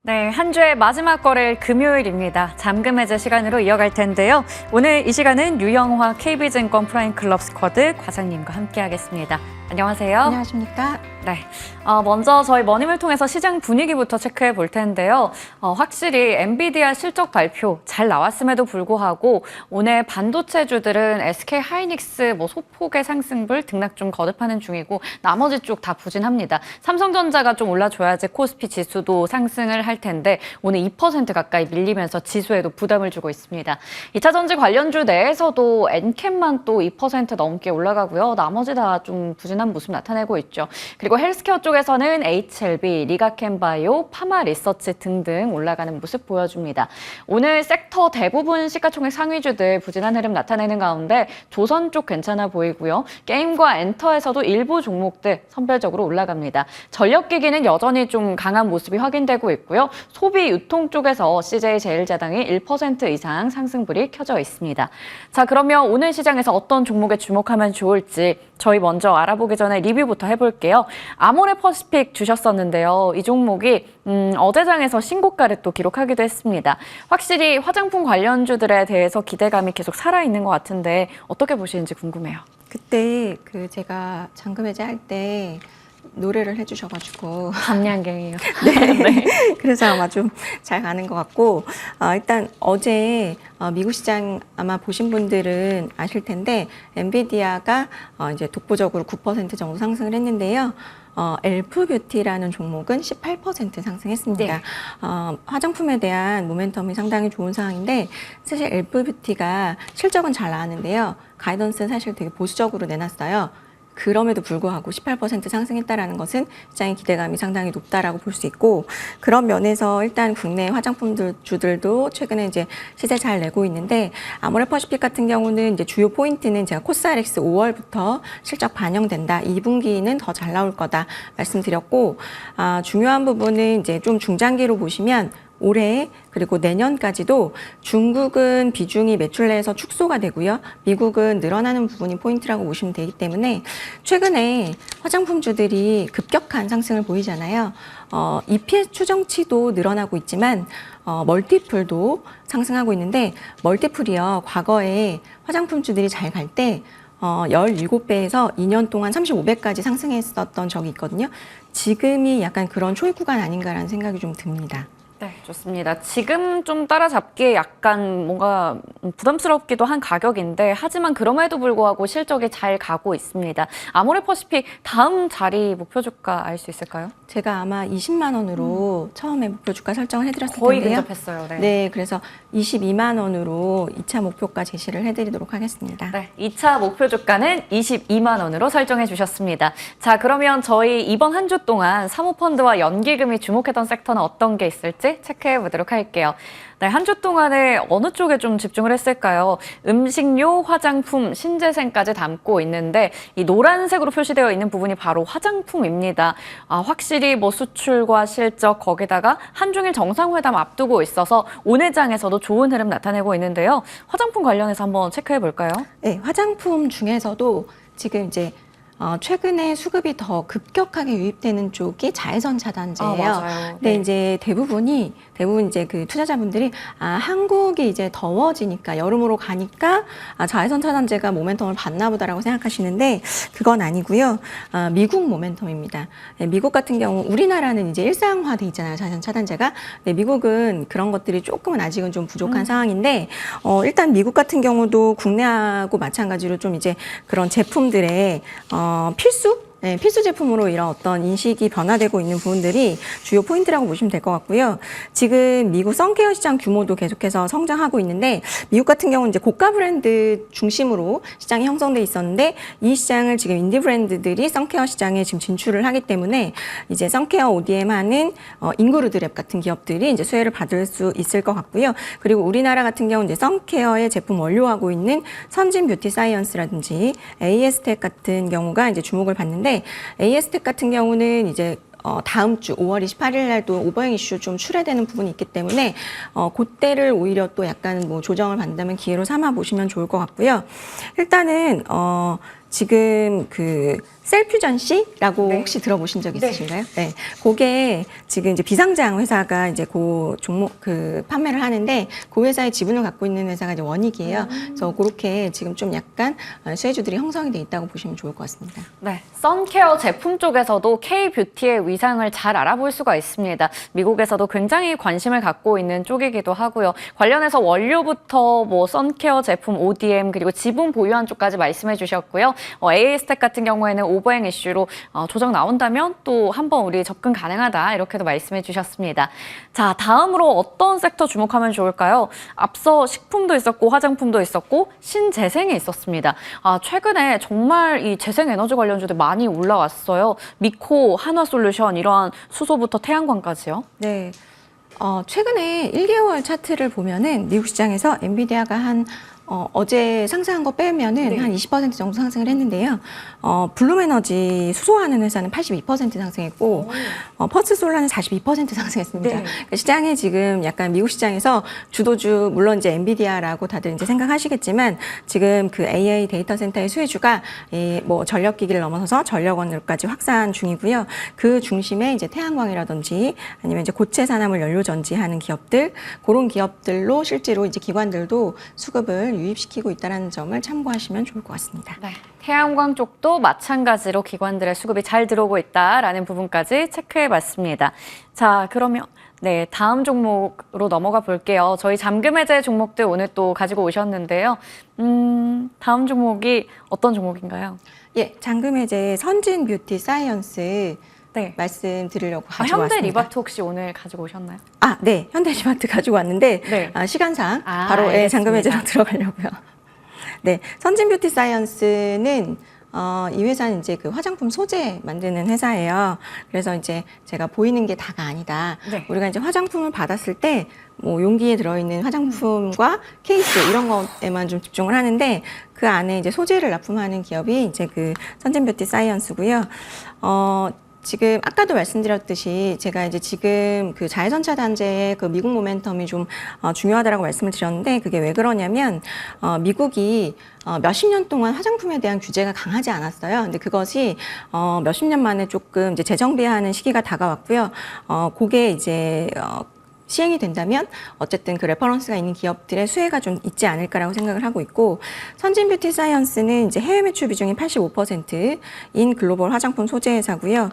네, 한 주의 마지막 거래일 금요일입니다. 잠금 해제 시간으로 이어갈 텐데요. 오늘 이 시간은 유영화 KB증권 프라임클럽 스쿼드 과장님과 함께하겠습니다. 안녕하세요. 안녕하십니까? 네, 먼저 저희 머님을 통해서 시장 분위기부터 체크해 볼 텐데요. 확실히 엔비디아 실적 발표 잘 나왔음에도 불구하고 오늘 반도체주들은 SK 하이닉스, 소폭의 상승불 등락 좀 거듭하는 중이고 나머지 쪽 다 부진합니다. 삼성전자가 좀 올라줘야지 코스피 지수도 상승을 할 텐데 오늘 2% 가까이 밀리면서 지수에도 부담을 주고 있습니다. 2차 전지 관련주 내에서도 엔캠만 또 2% 넘게 올라가고요. 나머지 다 좀 부진한 모습 나타내고 있죠. 그리고 헬스케어 쪽에서는 HLB, 리가캠바이오, 파마리서치 등등 올라가는 모습 보여줍니다. 오늘 섹터 대부분 시가총액 상위주들 부진한 흐름 나타내는 가운데 조선 쪽 괜찮아 보이고요. 게임과 엔터에서도 일부 종목들 선별적으로 올라갑니다. 전력기기는 여전히 좀 강한 모습이 확인되고 있고요. 소비 유통 쪽에서 CJ제일제당이 1% 이상 상승불이 켜져 있습니다. 자, 그러면 오늘 시장에서 어떤 종목에 주목하면 좋을지 저희 먼저 알아보기 전에 리뷰부터 해볼게요. 아모레퍼시픽 주셨었는데요. 이 종목이 어제장에서 신고가를 또 기록하기도 했습니다. 확실히 화장품 관련주들에 대해서 기대감이 계속 살아있는 것 같은데 어떻게 보시는지 궁금해요. 그때 제가 잠금 해제할 때 노래를 해주셔가지고 감량갱이에요. 네. 그래서 아마 좀 잘 가는 것 같고 일단 어제 미국 시장 아마 보신 분들은 아실 텐데 엔비디아가 이제 독보적으로 9% 정도 상승을 했는데요. 엘프뷰티라는 종목은 18% 상승했습니다. 네. 화장품에 대한 모멘텀이 상당히 좋은 상황인데 사실 엘프뷰티가 실적은 잘 나왔는데요. 가이던스는 사실 되게 보수적으로 내놨어요. 그럼에도 불구하고 18% 상승했다라는 것은 시장의 기대감이 상당히 높다라고 볼 수 있고 그런 면에서 일단 국내 화장품 주들도 최근에 이제 시세 잘 내고 있는데 아모레퍼시픽 같은 경우는 이제 주요 포인트는 제가 코스알엑스 5월부터 실적 반영된다. 2분기는 더 잘 나올 거다 말씀드렸고 중요한 부분은 이제 좀 중장기로 보시면 올해 그리고 내년까지도 중국은 비중이 매출 내에서 축소가 되고요. 미국은 늘어나는 부분이 포인트라고 보시면 되기 때문에 최근에 화장품주들이 급격한 상승을 보이잖아요. EPS 추정치도 늘어나고 있지만 멀티플도 상승하고 있는데 멀티플이요. 과거에 화장품주들이 잘 갈 때 17배에서 2년 동안 35배까지 상승했었던 적이 있거든요. 지금이 약간 그런 초입 구간 아닌가라는 생각이 좀 듭니다. 네, 좋습니다. 지금 좀 따라잡기에 약간 뭔가 부담스럽기도 한 가격인데 하지만 그럼에도 불구하고 실적이 잘 가고 있습니다. 아모레퍼시픽 다음 자리 목표 주가 알 수 있을까요? 제가 아마 20만 원으로 처음에 목표 주가 설정을 해드렸을 거의 텐데요. 근접했어요. 네. 네, 그래서 22만 원으로 2차 목표가 제시를 해드리도록 하겠습니다. 네, 2차 목표 주가는 22만 원으로 설정해 주셨습니다. 자, 그러면 저희 이번 한 주 동안 사모펀드와 연기금이 주목했던 섹터는 어떤 게 있을지 체크해 보도록 할게요. 네, 한 주 동안에 어느 쪽에 좀 집중을 했을까요? 음식료, 화장품, 신재생까지 담고 있는데 이 노란색으로 표시되어 있는 부분이 바로 화장품입니다. 확실히 수출과 실적 거기다가 한중일 정상회담 앞두고 있어서 오늘 장에서도 좋은 흐름 나타내고 있는데요. 화장품 관련해서 한번 체크해 볼까요? 네, 화장품 중에서도 지금 이제 최근에 수급이 더 급격하게 유입되는 쪽이 자외선 차단제예요. 맞아요. 근데 네. 이제 대부분 이제 그 투자자분들이 한국이 이제 더워지니까 여름으로 가니까 자외선 차단제가 모멘텀을 받나 보다라고 생각하시는데 그건 아니고요. 미국 모멘텀입니다. 네, 미국 같은 경우 우리나라는 이제 일상화돼 있잖아요. 자외선 차단제가. 네, 미국은 그런 것들이 조금은 아직은 좀 부족한 상황인데 일단 미국 같은 경우도 국내하고 마찬가지로 좀 이제 그런 제품들의 필수 제품으로 이런 어떤 인식이 변화되고 있는 부분들이 주요 포인트라고 보시면 될 것 같고요. 지금 미국 선케어 시장 규모도 계속해서 성장하고 있는데 미국 같은 경우는 이제 고가 브랜드 중심으로 시장이 형성돼 있었는데 이 시장을 지금 인디 브랜드들이 선케어 시장에 지금 진출을 하기 때문에 이제 선케어 ODM 하는 인그루드랩 같은 기업들이 이제 수혜를 받을 수 있을 것 같고요. 그리고 우리나라 같은 경우는 이제 선케어의 제품 원료하고 있는 선진 뷰티 사이언스라든지 AS텍 같은 경우가 이제 주목을 받는데 AS텍 같은 경우는 이제 다음 주 5월 28일 날도 오버행 이슈 좀 출회되는 부분이 있기 때문에 그때를 오히려 또 약간 조정을 받는다면 기회로 삼아 보시면 좋을 것 같고요. 일단은 지금 그 셀퓨전 C라고 네. 혹시 들어보신 적 있으신가요? 네. 그게 지금 이제 비상장 회사가 이제 그 종목 그 판매를 하는데 그 회사의 지분을 갖고 있는 회사가 이제 원익이에요. 그래서 그렇게 지금 좀 약간 수혜주들이 형성이 돼 있다고 보시면 좋을 것 같습니다. 네, 선케어 제품 쪽에서도 K-뷰티의 위상을 잘 알아볼 수가 있습니다. 미국에서도 굉장히 관심을 갖고 있는 쪽이기도 하고요. 관련해서 원료부터 뭐 선케어 제품 ODM 그리고 지분 보유한 쪽까지 말씀해 주셨고요. AA스택 같은 경우에는 오버행 이슈로 조정 나온다면 또 한번 우리 접근 가능하다 이렇게도 말씀해 주셨습니다. 자, 다음으로 어떤 섹터 주목하면 좋을까요? 앞서 식품도 있었고 화장품도 있었고 신재생이 있었습니다. 최근에 정말 이 재생에너지 관련주들 많이 올라왔어요. 미코, 한화솔루션 이러한 수소부터 태양광까지요. 네. 최근에 1개월 차트를 보면은 미국 시장에서 엔비디아가 어제 상승한 거 빼면은 네. 한 20% 정도 상승을 했는데요. 블룸에너지 수소하는 회사는 82% 상승했고, 퍼스솔라는 42% 상승했습니다. 네. 그러니까 시장에 지금 약간 미국 시장에서 주도주, 물론 이제 엔비디아라고 다들 이제 생각하시겠지만, 지금 그 AI 데이터 센터의 수혜주가 뭐 전력기기를 넘어서서 전력원으로까지 확산 중이고요. 그 중심에 이제 태양광이라든지 아니면 이제 고체 산화물 연료 전지하는 기업들, 그런 기업들로 실제로 이제 기관들도 수급을 유입시키고 있다는 점을 참고하시면 좋을 것 같습니다. 네, 태양광 쪽도 마찬가지로 기관들의 수급이 잘 들어오고 있다라는 부분까지 체크해봤습니다. 자, 그러면 네, 다음 종목으로 넘어가 볼게요. 저희 잠금 해제 종목들 오늘 또 가지고 오셨는데요. 다음 종목이 어떤 종목인가요? 예, 잠금해제 선진 뷰티 사이언스 네. 말씀드리려고 가지고 현대 왔습니다. 리바트 혹시 오늘 가지고 오셨나요? 네, 현대 리바트 가지고 왔는데 네. 시간상 바로 알겠습니다. 잠금해제로 들어가려고요. 네, 선진 뷰티 사이언스는 이 회사는 이제 그 화장품 소재 만드는 회사예요. 그래서 이제 제가 보이는 게 다가 아니다. 네. 우리가 이제 화장품을 받았을 때 뭐 용기에 들어있는 화장품과 케이스 이런 것에만 좀 집중을 하는데 그 안에 이제 소재를 납품하는 기업이 이제 그 선진 뷰티 사이언스고요. 지금 아까도 말씀드렸듯이 제가 이제 지금 그 자외선 차단제의 그 미국 모멘텀이 좀 중요하다라고 말씀을 드렸는데 그게 왜 그러냐면 미국이 몇십 년 동안 화장품에 대한 규제가 강하지 않았어요. 근데 그것이 몇십 년 만에 조금 이제 재정비하는 시기가 다가왔고요. 그게 이제 시행이 된다면 어쨌든 그 레퍼런스가 있는 기업들의 수혜가 좀 있지 않을까라고 생각을 하고 있고 선진 뷰티 사이언스는 이제 해외 매출 비중이 85%인 글로벌 화장품 소재 회사고요.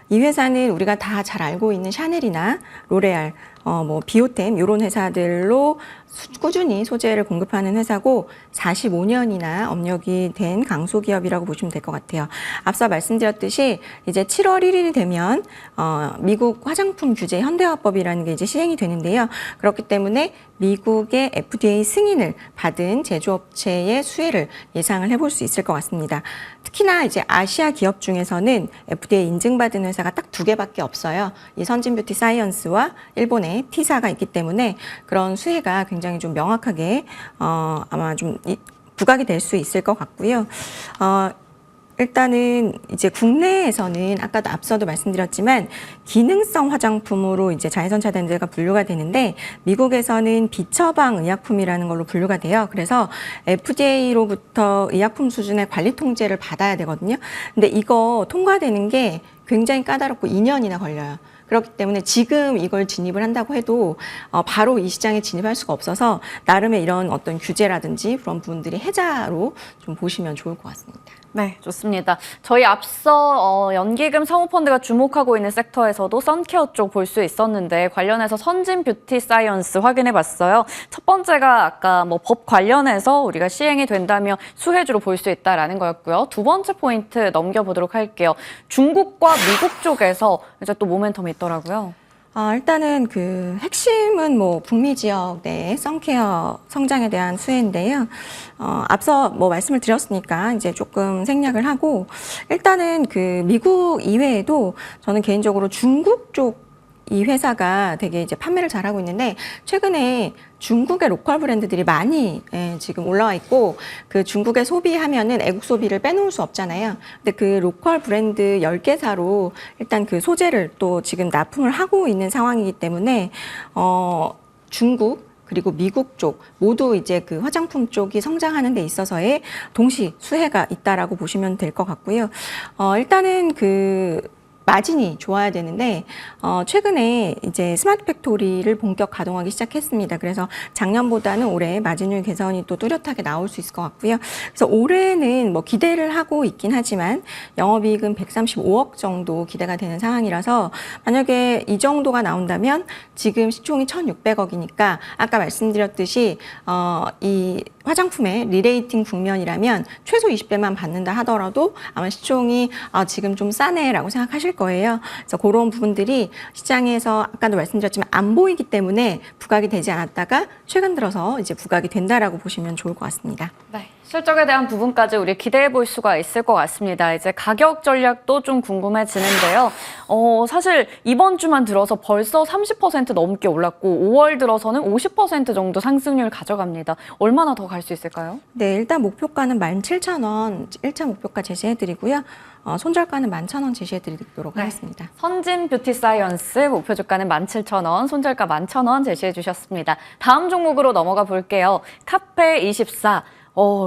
이 회사는 우리가 다 잘 알고 있는 샤넬이나 로레알, 뭐 비오템 이런 회사들로 꾸준히 소재를 공급하는 회사고 45년이나 업력이 된 강소기업이라고 보시면 될 것 같아요. 앞서 말씀드렸듯이 이제 7월 1일이 되면 미국 화장품 규제 현대화법이라는 게 이제 시행이 되는데요. 그렇기 때문에 미국의 FDA 승인을 받은 제조업체의 수혜를 예상을 해볼 수 있을 것 같습니다. 특히나 이제 아시아 기업 중에서는 FDA 인증받은 회사가 딱 2개밖에 없어요. 이 선진 뷰티 사이언스와 일본의 T사가 있기 때문에 그런 수혜가 굉장히 좀 명확하게 아마 좀 부각이 될 수 있을 것 같고요. 일단은 이제 국내에서는 아까도 앞서도 말씀드렸지만 기능성 화장품으로 이제 자외선 차단제가 분류가 되는데 미국에서는 비처방 의약품이라는 걸로 분류가 돼요. 그래서 FDA로부터 의약품 수준의 관리 통제를 받아야 되거든요. 근데 이거 통과되는 게 굉장히 까다롭고 2년이나 걸려요. 그렇기 때문에 지금 이걸 진입을 한다고 해도 바로 이 시장에 진입할 수가 없어서 나름의 이런 어떤 규제라든지 그런 부분들이 해자로 좀 보시면 좋을 것 같습니다. 네, 좋습니다. 저희 앞서 연기금 사모펀드가 주목하고 있는 섹터에서도 선케어 쪽 볼 수 있었는데 관련해서 선진 뷰티 사이언스 확인해 봤어요. 첫 번째가 아까 뭐 법 관련해서 우리가 시행이 된다면 수혜주로 볼 수 있다라는 거였고요. 두 번째 포인트 넘겨보도록 할게요. 중국과 미국 쪽에서 이제 또 모멘텀이 있더라고요. 일단은 그 핵심은 뭐 북미 지역 내 선케어 성장에 대한 수혜인데요. 앞서 뭐 말씀을 드렸으니까 이제 조금 생략을 하고 일단은 그 미국 이외에도 저는 개인적으로 중국 쪽 이 회사가 되게 이제 판매를 잘하고 있는데 최근에 중국의 로컬 브랜드들이 많이 지금 올라와 있고 그 중국에 소비하면은 애국 소비를 빼놓을 수 없잖아요. 근데 그 로컬 브랜드 10개사로 일단 그 소재를 또 지금 납품을 하고 있는 상황이기 때문에 중국 그리고 미국 쪽 모두 이제 그 화장품 쪽이 성장하는 데 있어서의 동시 수혜가 있다라고 보시면 될 것 같고요. 일단은 그 마진이 좋아야 되는데 최근에 이제 스마트 팩토리를 본격 가동하기 시작했습니다. 그래서 작년보다는 올해 마진율 개선이 또 뚜렷하게 나올 수 있을 것 같고요. 그래서 올해는 뭐 기대를 하고 있긴 하지만 영업이익은 135억 정도 기대가 되는 상황이라서 만약에 이 정도가 나온다면 지금 시총이 1,600억이니까 아까 말씀드렸듯이 이 화장품의 리레이팅 국면이라면 최소 20배만 받는다 하더라도 아마 시총이 지금 좀 싸네라고 생각하실 거예요. 그래서 그런 부분들이 시장에서 아까도 말씀드렸지만 안 보이기 때문에 부각이 되지 않았다가 최근 들어서 이제 부각이 된다라고 보시면 좋을 것 같습니다. 네. 실적에 대한 부분까지 우리 기대해 볼 수가 있을 것 같습니다. 이제 가격 전략도 좀 궁금해지는데요. 사실 이번 주만 들어서 벌써 30% 넘게 올랐고 5월 들어서는 50% 정도 상승률 가져갑니다. 얼마나 더 갈 수 있을까요? 네, 일단 목표가는 17,000원 1차 목표가 제시해드리고요. 손절가는 11,000원 제시해드리도록 하겠습니다. 선진 뷰티 사이언스 목표 주가는 17,000원, 손절가 11,000원 제시해 주셨습니다. 다음 종목으로 넘어가 볼게요. 카페24.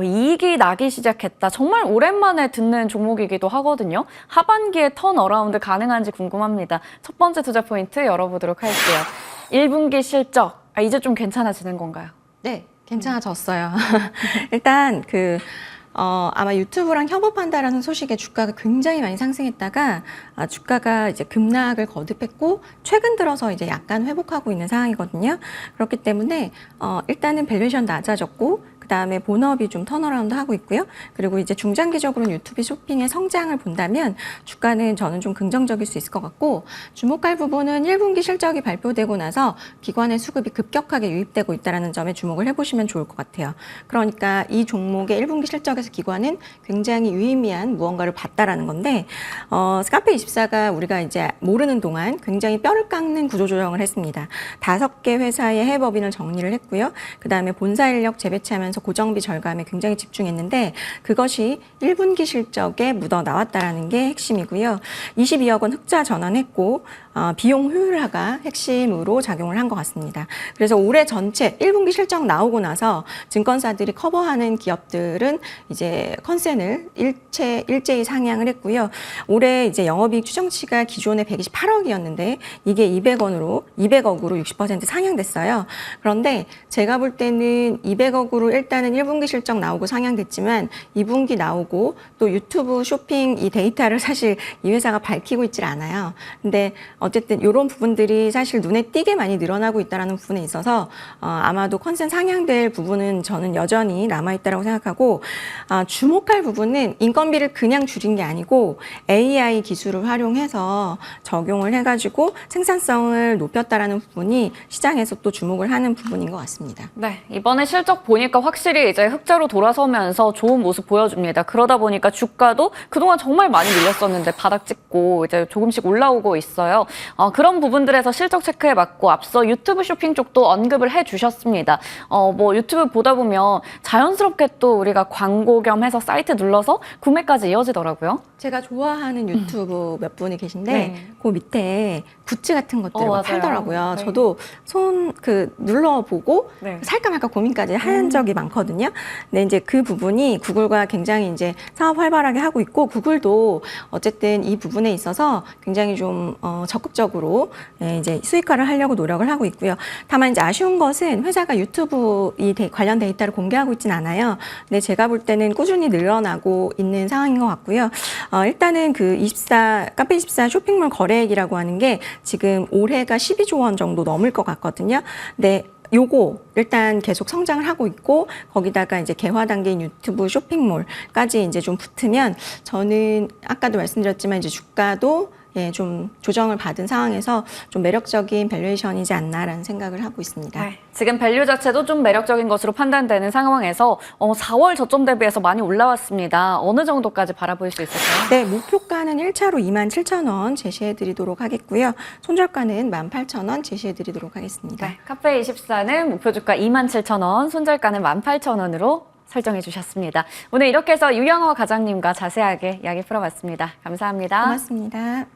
이익이 나기 시작했다. 정말 오랜만에 듣는 종목이기도 하거든요. 하반기에 턴어라운드 가능한지 궁금합니다. 첫 번째 투자 포인트 열어보도록 할게요. 1분기 실적, 이제 좀 괜찮아지는 건가요? 네, 괜찮아졌어요. 일단 아마 유튜브랑 협업한다라는 소식에 주가가 굉장히 많이 상승했다가 주가가 이제 급락을 거듭했고 최근 들어서 이제 약간 회복하고 있는 상황이거든요. 그렇기 때문에 일단은 밸류에이션 낮아졌고 그 다음에 본업이 좀 턴어라운드 하고 있고요. 그리고 이제 중장기적으로는 유튜브 쇼핑의 성장을 본다면 주가는 저는 좀 긍정적일 수 있을 것 같고 주목할 부분은 1분기 실적이 발표되고 나서 기관의 수급이 급격하게 유입되고 있다는 점에 주목을 해보시면 좋을 것 같아요. 그러니까 이 종목의 1분기 실적에서 기관은 굉장히 유의미한 무언가를 봤다라는 건데 카페24가 우리가 이제 모르는 동안 굉장히 뼈를 깎는 구조조정을 했습니다. 5개 회사의 해외법인을 정리를 했고요. 그 다음에 본사 인력 재배치하면서 고정비 절감에 굉장히 집중했는데 그것이 1분기 실적에 묻어 나왔다라는 게 핵심이고요. 22억 원 흑자 전환했고 비용 효율화가 핵심으로 작용을 한 것 같습니다. 그래서 올해 전체 1분기 실적 나오고 나서 증권사들이 커버하는 기업들은 이제 컨센을 일제히 상향을 했고요. 올해 이제 영업이익 추정치가 기존에 128억이었는데 이게 200억으로 60% 상향됐어요. 그런데 제가 볼 때는 200억으로 일단은 1분기 실적 나오고 상향됐지만 2분기 나오고 또 유튜브 쇼핑 이 데이터를 사실 이 회사가 밝히고 있질 않아요. 근데 어쨌든 이런 부분들이 사실 눈에 띄게 많이 늘어나고 있다는 부분에 있어서 아마도 컨센 상향될 부분은 저는 여전히 남아있다고 생각하고 주목할 부분은 인건비를 그냥 줄인 게 아니고 AI 기술을 활용해서 적용을 해가지고 생산성을 높였다라는 부분이 시장에서 또 주목을 하는 부분인 것 같습니다. 네, 이번에 실적 보니까 확실히 이제 흑자로 돌아서면서 좋은 모습 보여줍니다. 그러다 보니까 주가도 그동안 정말 많이 밀렸었는데 바닥 찍고 이제 조금씩 올라오고 있어요. 그런 부분들에서 실적 체크에 맞고 앞서 유튜브 쇼핑 쪽도 언급을 해주셨습니다. 뭐 유튜브 보다 보면 자연스럽게 또 우리가 광고 겸해서 사이트 눌러서 구매까지 이어지더라고요. 제가 좋아하는 유튜브 몇 분이 계신데 네. 그 밑에 굿즈 같은 것들을 막 맞아요. 팔더라고요. 네. 저도 눌러보고 네. 살까 말까 고민까지 한 적이 많거든요. 근데 이제 그 부분이 구글과 굉장히 이제 사업 활발하게 하고 있고 구글도 어쨌든 이 부분에 있어서 굉장히 좀 적극적으로 이제 수익화를 하려고 노력을 하고 있고요. 다만 이제 아쉬운 것은 회사가 유튜브 관련 데이터를 공개하고 있진 않아요. 근데 제가 볼 때는 꾸준히 늘어나고 있는 상황인 것 같고요. 일단은 카페24 쇼핑몰 거래액이라고 하는 게 지금 올해가 12조 원 정도 넘을 것 같거든요. 근데 요거 일단 계속 성장을 하고 있고 거기다가 이제 개화 단계인 유튜브 쇼핑몰까지 이제 좀 붙으면 저는 아까도 말씀드렸지만 이제 주가도 좀 조정을 받은 상황에서 좀 매력적인 밸류에이션이지 않나라는 생각을 하고 있습니다. 네, 지금 밸류 자체도 좀 매력적인 것으로 판단되는 상황에서 4월 저점 대비해서 많이 올라왔습니다. 어느 정도까지 바라볼 수 있을까요? 네, 목표가는 1차로 27,000원 제시해드리도록 하겠고요. 손절가는 18,000원 제시해드리도록 하겠습니다. 네, 카페24는 목표 주가 27,000원, 손절가는 18,000원으로 설정해 주셨습니다. 오늘 이렇게 해서 유영호 과장님과 자세하게 이야기 풀어봤습니다. 감사합니다. 고맙습니다.